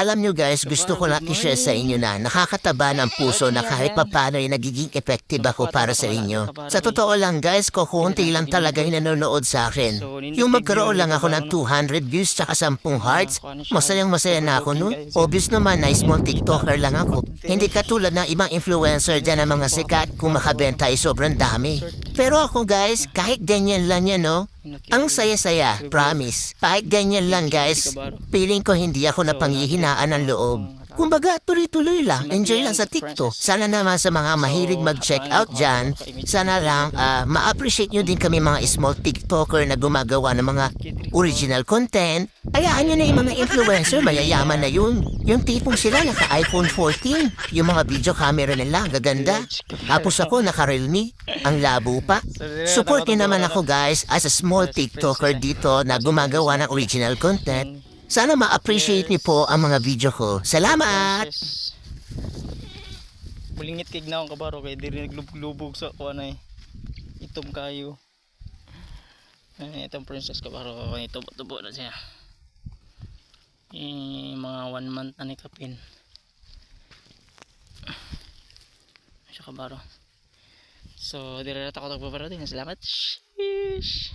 Alam nyo guys, gusto ko lang i-share sa inyo na nakakataba ng puso na kahit papano ay nagiging effective ako para sa inyo. Sa totoo lang guys, kukunti lang talaga yung nanonood sa akin. Yung magkaroon lang ako ng 200 views tsaka 10 hearts, masayang masaya na ako nun. Obvious naman na small TikToker lang ako. Hindi katulad ng ibang influencer dyan ng mga sikat kung makabenta ay sobrang dami. Pero ako guys, kahit ganyan lang yan no, ang saya-saya, promise. Kahit ganyan lang guys, feeling ko hindi ako napanghihinaan ng loob. Kumbaga, tuloy-tuloy lang, enjoy lang sa TikTok. Sana naman sa mga mahilig mag-check out dyan, sana lang ma-appreciate nyo din kami mga small TikToker na gumagawa ng mga original content. Hayaan nyo na yung mga influencer, mayayaman na yun. Yung tipong sila naka-iPhone 14, yung mga video camera nila, gaganda. Tapos ako naka-Realme, ang labo pa. Support nyo naman ako guys as a small TikToker dito na gumagawa ng original content. Sana ma-appreciate niyo po ang mga video ko. Salamat! Bulingit kig na akong kabaro kay diri naglubog-lubog sa kuan ay itom kayo. Itong princess kabaro kay tubo-tubo na siya. Mga 1 month na ni kapin. Siya kabaro. So diri ra ta ko tagbabaro din. Salamat. Sheesh.